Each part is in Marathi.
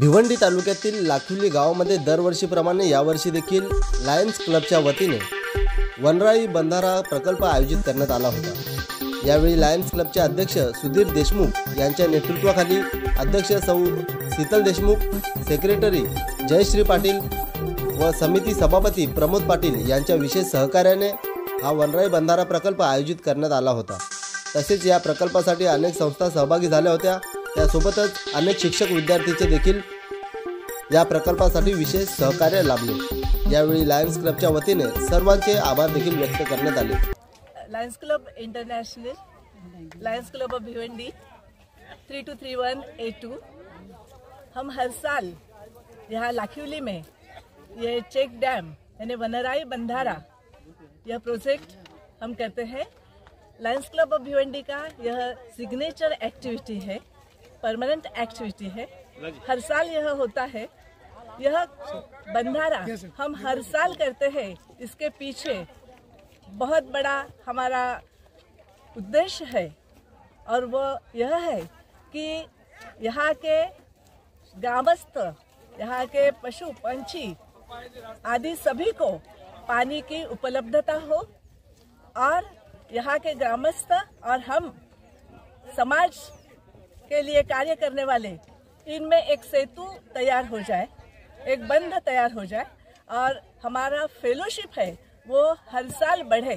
भिवंडी तालुक्यातील लाखुली गावामध्ये दरवर्षीप्रमाणे यावर्षी देखील लायन्स क्लबच्या वतीने वनराई बंधारा प्रकल्प आयोजित करण्यात आला होता। यावेळी लायन्स क्लबचे अध्यक्ष सुधीर देशमुख यांच्या नेतृत्वाखाली अध्यक्ष सौ शीतल देशमुख, सेक्रेटरी जयश्री पाटील व समिती सभापती प्रमोद पाटील यांच्या विशेष सहकार्याने हा वनराई बंधारा प्रकल्प आयोजित करण्यात आला होता। तसेच या प्रकल्पासाठी अनेक संस्था सहभागी झाल्या होत्या। त्यासोबतच अनेक शिक्षक विद्यार्थीचे देखील या प्रकल्पासाठी विशेष सहकार्य लाभले। यावेळी लायन्स क्लबच्या वतीने सर्वांचे आभार देखील व्यक्त करण्यात आले। Lions Club International, Lions club of Bhiwandi 323182, हम हर साल यहाँ लाखिवली में ये चेक डैम यानी वनराई बंधारा यह प्रोजेक्ट हम करते हैं। लायन्स क्लब ऑफ भिवंडी का यह सिग्नेचर एक्टिविटी है, परमानेंट एक्टिविटी है, हर साल यह होता है। यह बंधारा हम हर साल करते हैं। इसके पीछे बहुत बड़ा हमारा उद्देश्य है और वो यह है कि यहाँ के ग्रामस्थ, यहाँ के पशु पंछी आदि सभी को पानी की उपलब्धता हो और यहाँ के ग्रामस्थ और हम समाज के लिए कार्य करने वाले इनमें एक सेतु तैयार हो जाए, एक बंध तैयार हो जाए और हमारा फेलोशिप है वो हर साल बढ़े।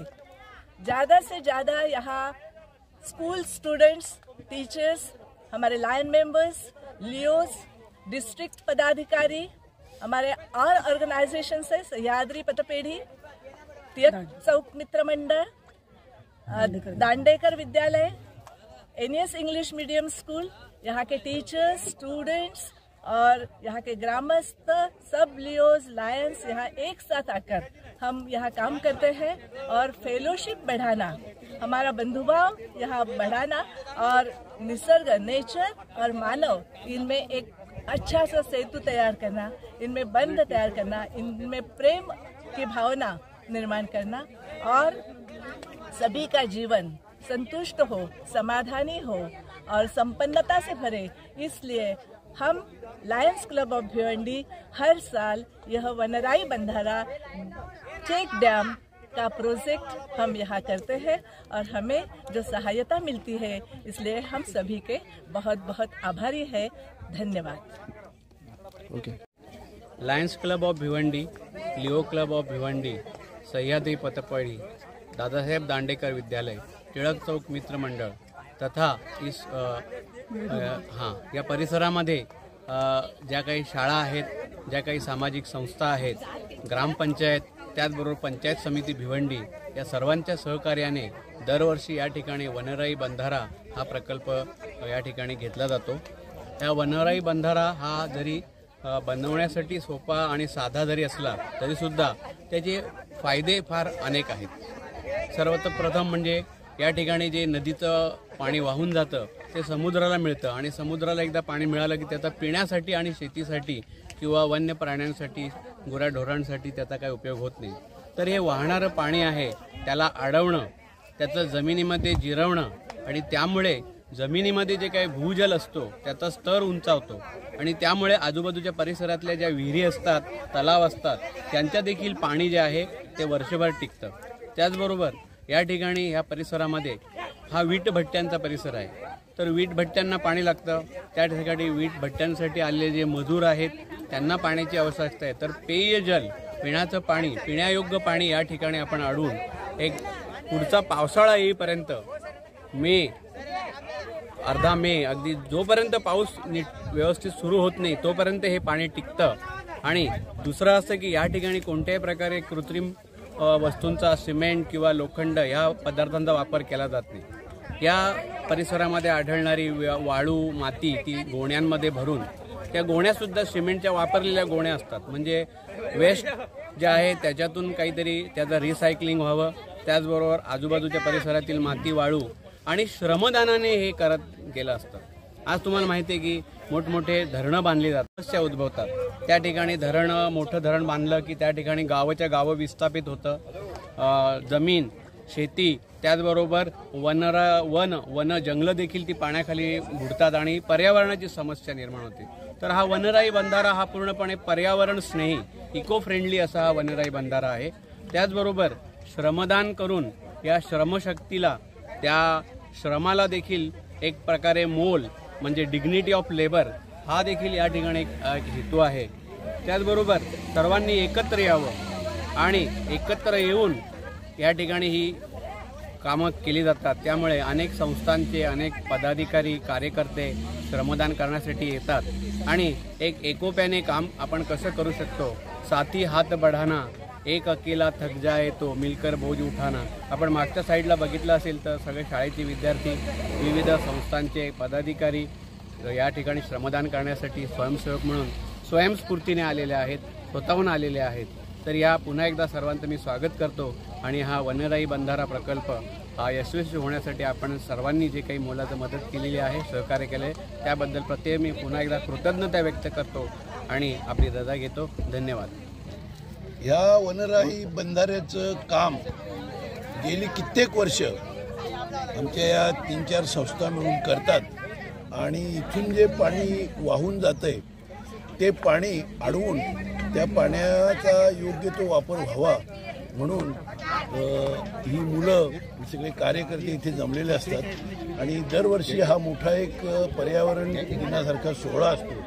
ज़्यादा से ज़्यादा यहाँ स्कूल स्टूडेंट्स, टीचर्स, हमारे लाइन मेंबर्स, लियोस, डिस्ट्रिक्ट पदाधिकारी, हमारे और ऑर्गेनाइजेशन से सह्याद्री पटपेढ़ी, तियक चौक मित्र मंडल, दांडेकर विद्यालय, एनएस इंग्लिश मीडियम स्कूल, यहाँ के टीचर्स, स्टूडेंट्स और यहाँ के ग्रामस्थ, सब लियोज, लायंस यहाँ एक साथ आकर हम यहाँ काम करते हैं और फेलोशिप बढ़ाना, हमारा बंधुभाव यहाँ बढ़ाना और निसर्ग, नेचर और मानव इनमें एक अच्छा सा सेतु तैयार करना, इनमें बंध तैयार करना, इनमें प्रेम की भावना निर्माण करना और सभी का जीवन संतुष्ट हो, समाधानी हो और संपन्नता से भरे। इसलिए हम लायन्स क्लब ऑफ भिवंडी हर साल यह वनराई बंधारा चेक डैम का प्रोजेक्ट हम यहाँ करते हैं और हमें जो सहायता मिलती है इसलिए हम सभी के बहुत बहुत आभारी है। धन्यवाद। Okay. Lions club of Bhiwandi, Leo club of Bhiwandi, Sahyadri Patpedhi, Dada Saheb Dandekar विद्यालय, टिळक चौक मित्र मंडळ तथा इस या परिसरामध्ये ज्या काही शाळा आहेत, ज्या काही सामाजिक संस्था आहेत, ग्रामपंचायत, त्याचबरोबर पंचायत समिती भिवंडी या सर्वांच्या सहकार्याने दरवर्षी या ठिकाणी वनराई बंधारा हा प्रकल्प या ठिकाणी घेतला जातो। या वनराई बंधारा हा जरी बनवण्यासाठी सोपा आणि साधा जरी असला तरीसुद्धा त्याचे फायदे फार अनेक आहेत। सर्वप्रथम म्हणजे या ठिकाणी जे नदीचं पाणी वाहून जातं ते समुद्राला मिळतं आणि समुद्राला एकदा पाणी मिळालं की त्याचा पिण्यासाठी आणि शेतीसाठी किंवा वन्य प्राण्यांसाठी, गुराढोरांसाठी त्याचा काही उपयोग होत नाही। तर हे वाहणारं पाणी आहे त्याला अडवणं, त्याचं जमिनीमध्ये जिरवणं आणि त्यामुळे जमिनीमध्ये जे काही भूजल असतो त्याचा स्तर उंचावतो आणि त्यामुळे आजूबाजूच्या परिसरातल्या ज्या विहिरी असतात, तलाव असतात त्यांच्या देखील पाणी जे आहे ते वर्षभर टिकतं। त्याचबरोबर या ठिकाणी या परिसरामध्ये हा वीट भट्ट्यांचा परिसर आहे, तर वीट भट्ट्यांना पाणी लागतं। त्या ठिकाणी वीट भट्ट्यांसाठी आलेले जे मजूर आहेत त्यांना पाण्याची आवश्यकता आहे। तर पेयजल, पिण्याचं पाणी, पिण्यायोग्य पाणी या ठिकाणी आपण अडवून एक पुढचा पावसाळा येईपर्यंत अर्धा मे अगदी जोपर्यंत पाऊस नीट व्यवस्थित सुरू होत नाही तोपर्यंत हे पाणी टिकतं। आणि दुसरं असं की या ठिकाणी कोणत्याही प्रकारे कृत्रिम वस्तूंचा, सिमेंट किंवा लोखंड या पदार्थांचा वापर केला जात नाही। या परिसरामध्ये आढळणारी वाळू, माती ती गोण्यांमध्ये भरून, त्या गोण्यासुद्धा सिमेंटच्या वापरलेल्या गोण्या असतात, म्हणजे वेस्ट जे आहे त्याच्यातून काहीतरी त्याचं रिसायकलिंग व्हावं। त्याचबरोबर आजूबाजूच्या परिसरातील माती, वाळू आणि श्रमदानाने हे करत गेलं असतं। आज तुम्हाला माहिती आहे की मोठमोठे धरणं बांधली जातात, समस्या उद्भवतात। त्या ठिकाणी मोठं धरण बांधलं की त्या ठिकाणी गावाच्या गावं विस्थापित होतं, जमीन, शेती त्याचबरोबर वन जंगलं देखील ती पाण्याखाली बुडतात आणि पर्यावरणाची समस्या निर्माण होते. तर हा वनराई बंधारा हा पूर्णपणे पर्यावरण स्नेही, इको फ्रेंडली असा हा वनराई बंधारा आहे. त्याचबरोबर श्रमदान करून या श्रमशक्तीला, त्या श्रमाला देखील एक प्रकारे मोल म्हणजे डिग्निटी ऑफ लेबर हा देखील या ठिकाणी एक हेतू आहे. त्याचबरोबर सर्वांनी एकत्र यावं आणि एकत्र येऊन या ठिकाणी ही कामं केली जातात. त्यामुळे अनेक संस्थांचे अनेक पदाधिकारी कार्यकर्ते श्रमदान करण्यासाठी येतात आणि एक एकोप्याने काम आपण कसं करू शकतो. साथी हात बढाना, एक अकेला थक जाए तो मिलकर बोझ उठाना. आपण मागच्या साईडला बघितलं असेल तर सगळे शाळेचे विद्यार्थी, विविध संस्थांचे पदाधिकारी या ठिकाणी श्रमदान करण्यासाठी स्वयंसेवक म्हणून स्वयंस्फूर्तीने आलेले आहेत, स्वतःहून आलेले आहेत. तर या पुन्हा एकदा सर्वांचं मी स्वागत करतो आणि हा वनराई बंधारा प्रकल्प हा यशस्वी होण्यासाठी आपण सर्वांनी जे काही मोलाचं मदत केलेली आहे, सहकार्य केले, त्याबद्दल प्रत्येक मी पुन्हा एकदा कृतज्ञता व्यक्त करतो आणि आपली रजा घेतो. धन्यवाद. या वनराई बंधाऱ्याचं काम गेली कित्येक वर्ष आमच्या या 3-4 संस्था मिळून करतात आणि इथून जे पाणी वाहून जातंय ते पाणी अडवून त्या पाण्याचा योग्य तो वापर व्हावा म्हणून ही मुलं सगळे कार्यकर्ते इथे जमलेले असतात आणि दरवर्षी हा मोठा एक पर्यावरण दिनासारखा सोहळा असतो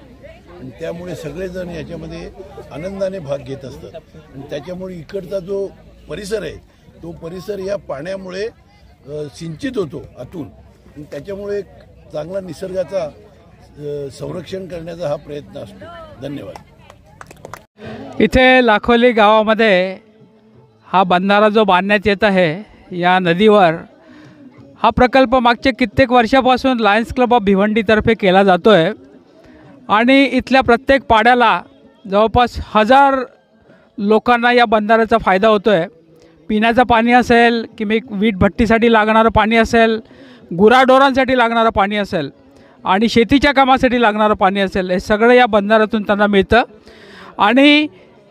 आणि त्यामुळे सगळेजण याच्यामध्ये आनंदाने भाग घेत असतात आणि त्याच्यामुळे इकडचा जो परिसर आहे तो परिसर या पाण्यामुळे सिंचित होतो आतून आणि त्याच्यामुळे एक चांगला निसर्गाचा संरक्षण करण्याचा हा प्रयत्न असतो. धन्यवाद. इथे लाखोली गावामध्ये हा बंधारा जो बांधण्यात येत आहे या नदीवर, हा प्रकल्प मागच्या कित्येक वर्षापासून लायन्स क्लब ऑफ भिवंडीतर्फे केला जातो आहे आणि इथल्या प्रत्येक पाड्याला जवळपास 1000 लोकांना या बंधाऱ्याचा फायदा होतो आहे. पिण्याचं पाणी असेल की वीट भट्टीसाठी लागणारं पाणी असेल, गुराढोरांसाठी लागणारं पाणी असेल आणि शेतीच्या कामासाठी लागणारं पाणी असेल, हे सगळं या बंधाऱ्यातून त्यांना मिळतं. आणि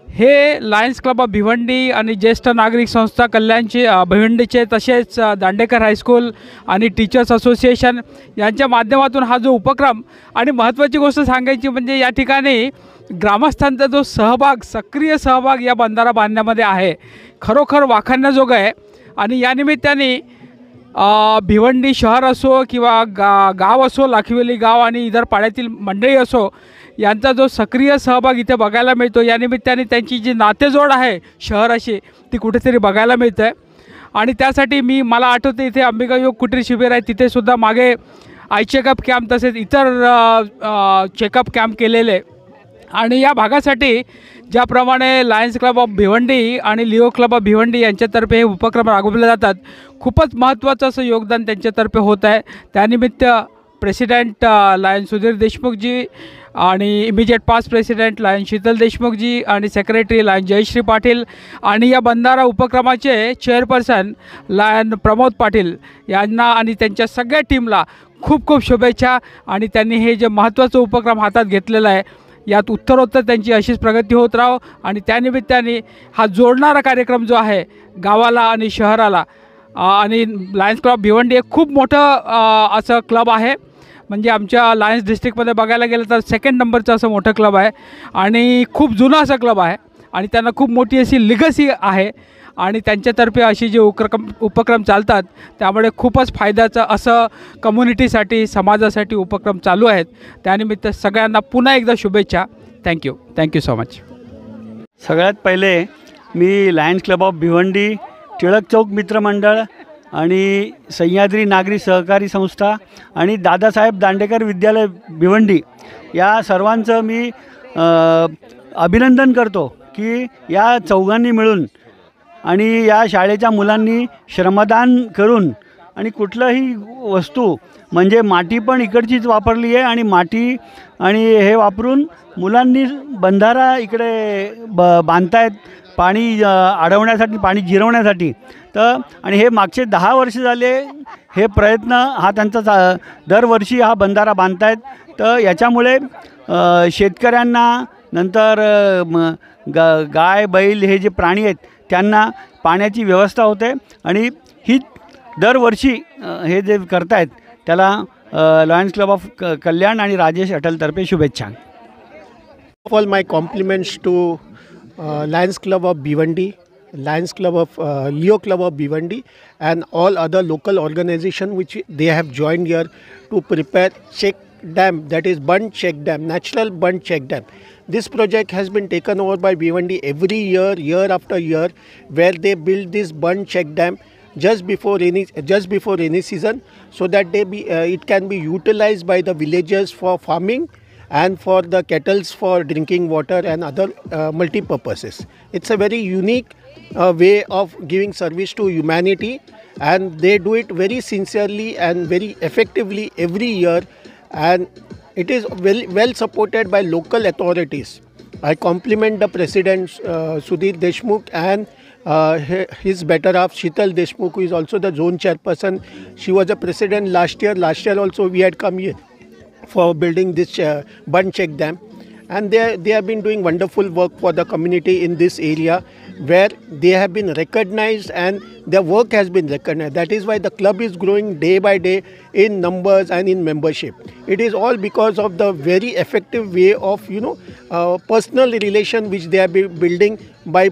हे लायन्स क्लब ऑफ भिवंडी आणि ज्येष्ठ नागरिक संस्था कल्याणचे भिवंडीचे तसेच दांडेकर हायस्कूल आणि टीचर्स असोसिएशन यांच्या माध्यमातून हा जो उपक्रम, आणि महत्त्वाची गोष्ट सांगायची म्हणजे या ठिकाणी ग्रामस्थांचा जो सहभाग, सक्रिय सहभाग या बंधारा बांधण्यामध्ये आहे, खरोखर वाखाणण्याजोगं आहे. आणि या निमित्ताने भिवंडी शहर असो किंवा गाव असो, लाखिवली गाव आणि इतर पाड्यातील मंडळी असो, यांचा जो सक्रिय सहभाग इथे बघायला मिळतो. या निमित्ताने त्यांची जी नातेजोड आहे शहराशी ती कुठेतरी बघायला मिळतं आहे. आणि त्यासाठी मला आठवतं इथे अंबिका योग कुटीर शिबिर आहे, तिथेसुद्धा मागे आय चेकअप कॅम्प तसेच इतर चेकअप कॅम्प केलेले. आणि या भागासाठी ज्याप्रमाणे लायन्स क्लब ऑफ भिवंडी आणि लिओ क्लब ऑफ भिवंडी यांच्यातर्फे हे उपक्रम राबवले जातात, खूपच महत्त्वाचं असं योगदान त्यांच्यातर्फे होत आहे. त्यानिमित्त प्रेसिडेंट लायन सुधीर देशमुखजी आणि immediate past president lion Sheetal Deshmukhji आणि सेक्रेटरी लायन जयश्री पाटील आणि या बंधारा उपक्रमाचे चेअरपर्सन लायन प्रमोद पाटील यांना आणि त्यांच्या सगळ्या टीमला खूप खूप शुभेच्छा. आणि त्यांनी हे जे महत्त्वाचं उपक्रम हातात घेतलेलं आहे यात उत्तरोत्तर त्यांची अशीच प्रगती होत राहो. आणि त्यानिमित्ताने हा जोडणारा कार्यक्रम जो आहे गावाला आणि शहराला, आणि लायन्स क्लब भिवंडी एक खूप मोठं असं क्लब आहे, म्हणजे आमच्या लायन्स डिस्ट्रिक्टमध्ये बघायला गेलं तर 2nd नंबरचं असं मोठं क्लब आहे आणि खूप जुनं असं क्लब आहे आणि त्यांना खूप मोठी अशी लिगसी आहे आणि त्यांच्यातर्फे अशी जे उपक्रम चालतात त्यामुळे खूपच फायद्याचं असं कम्युनिटीसाठी, समाजासाठी उपक्रम चालू आहेत. त्यानिमित्त सगळ्यांना पुन्हा एकदा शुभेच्छा. Thank you so much. सगळ्यात पहिले मी lions club of Bhiwandi, Tilak Chowk Mitramandal आणि सह्याद्री नागरी सहकारी संस्था आणि दादासाहेब दांडेकर विद्यालय भिवंडी या सर्वांचं मी अभिनंदन करतो की या चौघांनी मिळून आणि या शाळेच्या मुलांनी श्रमदान करून आणि कुठलंही वस्तू म्हणजे माती पण इकडचीच वापरली आहे आणि माती आणि हे वापरून मुलांनी बंधारा इकडे बांधतायत पाणी अडवण्यासाठी, पाणी जिरवण्यासाठी. तर आणि हे मागचे 10 वर्ष झाले हे प्रयत्न हा त्यांचा दरवर्षी हा बंधारा बांधतायत. तर याच्यामुळे शेतकऱ्यांना नंतर गाय बैल हे जे प्राणी आहेत त्यांना पाण्याची व्यवस्था होते आणि ही दरवर्षी हे जे करतायत त्याला लायन्स क्लब ऑफ कल्याण आणि राजेश अटलतर्फे शुभेच्छा. All my compliments to Lions Club of Bhiwandi, Lions Club of Leo Club of Bhiwandi, and all other local organizations which they have joined here to prepare check dam, that is Bund check dam, natural Bund check dam. This project has been taken over by Bhiwandi every year, year after year, where they build this Bund check dam just before rainy season, so that it can be utilized by the villagers for farming and for the kettles for drinking water and other multi-purposes. It's a very unique way of giving service to humanity, and they do it very sincerely and very effectively every year, and it is well supported by local authorities. I compliment the President Sudhir Deshmukh and his better half Sheetal Deshmukh, who is also the zone chairperson. She was a president last year. Last year also we had come here for building this Bund check dam, and they have been doing wonderful work for the community in this area, where they have been recognized and their work has been recognized. That is why the club is growing day by day in numbers and in membership. It is all because of the very effective way of personal relation which they have been building by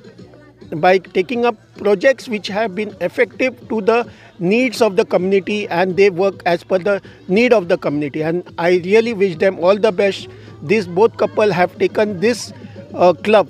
taking up projects which have been effective to the needs of the community, and they work as per the need of the community, and I really wish them all the best. These both couple have taken this club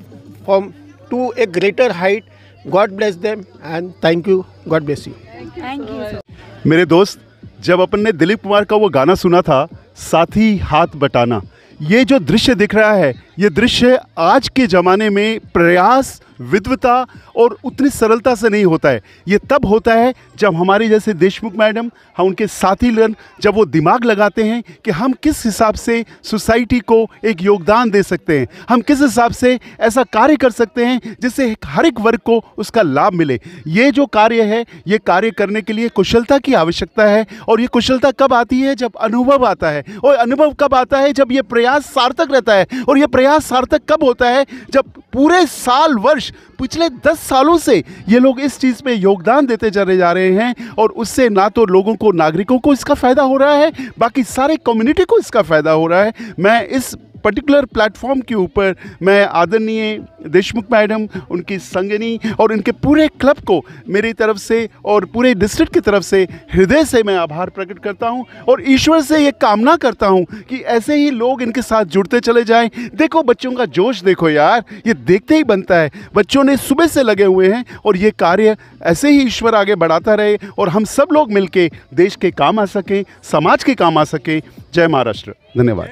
to a greater height. God bless them and thank you. God bless you. Thank you. मेरे दोस्त, जब अपन ने दिलीप कुमार का वो गाना सुना था, साथी हाथ बटाना, ये जो दृश्य दिख रहा है, ये दृश्य आज के ज़माने में प्रयास, विद्वता और उतनी सरलता से नहीं होता है. ये तब होता है जब हमारे जैसे देशमुख मैडम, हम उनके साथी लोग, जब वो दिमाग लगाते हैं कि हम किस हिसाब से सोसाइटी को एक योगदान दे सकते हैं, हम किस हिसाब से ऐसा कार्य कर सकते हैं जिससे हर एक वर्ग को उसका लाभ मिले. ये जो कार्य है, ये कार्य करने के लिए कुशलता की आवश्यकता है, और ये कुशलता कब आती है? जब अनुभव आता है. और अनुभव कब आता है? जब ये प्रयास सार्थक रहता है. और ये प्रयास सार्थक कब होता है? जब पूरे साल वर्ष पिछले 10 सालों से ये लोग इस चीज़ पे योगदान देते चले जा रहे हैं, और उससे ना तो लोगों को, नागरिकों को इसका फ़ायदा हो रहा है, बाकी सारे कम्युनिटी को इसका फ़ायदा हो रहा है. मैं इस पर्टिकुलर प्लेटफॉर्म के ऊपर मैं आदरणीय देशमुख मैडम, उनकी संगनी और उनके पूरे क्लब को मेरी तरफ से और पूरे डिस्ट्रिक्ट की तरफ से हृदय से मैं आभार प्रकट करता हूं, और ईश्वर से ये कामना करता हूं कि ऐसे ही लोग इनके साथ जुड़ते चले जाएं. देखो बच्चों का जोश देखो यार, ये देखते ही बनता है. बच्चों ने सुबह से लगे हुए हैं, और ये कार्य ऐसे ही ईश्वर आगे बढ़ाता रहे, और हम सब लोग मिलके देश के काम आ सकें, समाज के काम आ सकें. जय महाराष्ट्र. धन्यवाद.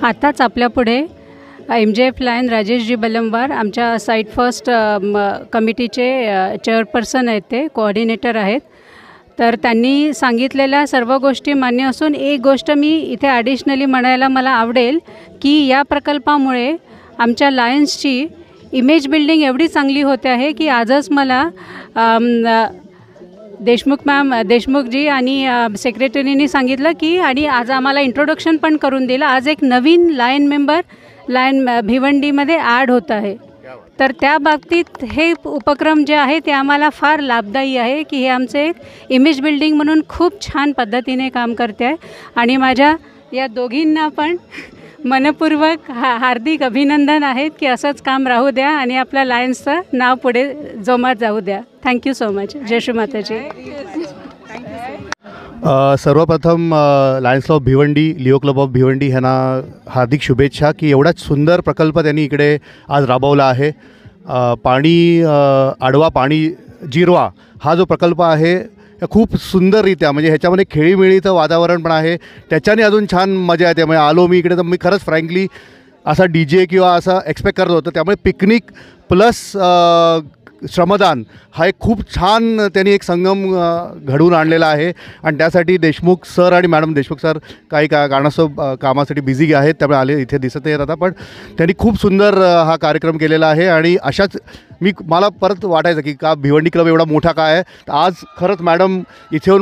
आताच आपल्या पुढे MJF लायन राजेशजी बलमवार, आमच्या साईट फर्स्ट कमिटीचे चेअरपर्सन आहेत, ते कोऑर्डिनेटर आहेत. तर त्यांनी सांगितलेल्या सर्व गोष्टी मान्य असून एक गोष्ट मी इथे ॲडिशनली म्हणायला मला आवडेल की या प्रकल्पामुळे आमच्या लायन्सची इमेज बिल्डिंग एवढी चांगली होते आहे की आजच मला देशमुखजी आणि सेक्रेटरीनी सांगितलं की, आणि आज आम्हाला इंट्रोडक्शन पण करून दिलं, आज एक नवीन लायन मेंबर लायन भिवंडीमध्ये ॲड होत आहे. तर त्या बाबतीत हे उपक्रम जे आहे ते आम्हाला फार लाभदायी आहे की हे आमचे एक इमेज बिल्डिंग म्हणून खूप छान पद्धतीने काम करते आहे. आणि माझ्या या दोघींना पण मनपूर्वक हार्दिक अभिनंदन आहेत की असंच काम राहू द्या आणि आपल्या लायन्सचं नाव पुढे जोमात जाऊ द्या. Thank you so much. जय श्री माताजी. सर्वप्रथम lions club of Bhiwandi, Leo club of Bhiwandi ह्यांना हार्दिक शुभेच्छा की एवढाच सुंदर प्रकल्प त्यांनी इकडे आज राबवला आहे. पाणी आडवा पाणी जिरवा हा जो प्रकल्प आहे खूप सुंदररित्या, म्हणजे ह्याच्यामध्ये खेळीमेळीचं वातावरण पण आहे, त्याच्याने अजून छान मजा येते. म्हणजे आलो मी इकडे तर मी खरंच फ्रँकली असा DJ किंवा असं एक्सपेक्ट करत होतं. त्यामुळे पिकनिक प्लस श्रमदान हा एक खूप छान त्यांनी एक संगम घडवून आणलेला आहे. आणि त्यासाठी देशमुख सर आणि मॅडम देशमुख सर काही कारणास्तव कामासाठी बिझी आहेत, त्यामुळे आले इथे दिसत येत आता, पण त्यांनी खूप सुंदर हा कार्यक्रम केलेला आहे. आणि अशाच मला परत वाटायचं की का भिवंडी क्लब एवढा मोठा काय आहे. आज खरंच मॅडम इथे येऊन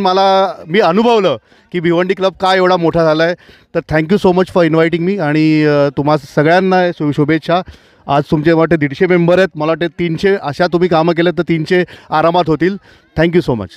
मी अनुभवलं की भिवंडी क्लब का एवढा मोठा झाला आहे. तर thank you so much for inviting मी, आणि तुम्हा सगळ्यांना शुभेच्छा. आज तुमचे वाटते 150 मेंबर आहेत, मला वाटते 300 अशा तुम्ही कामं केलं तर 300 आरामात होतील. Thank you so much.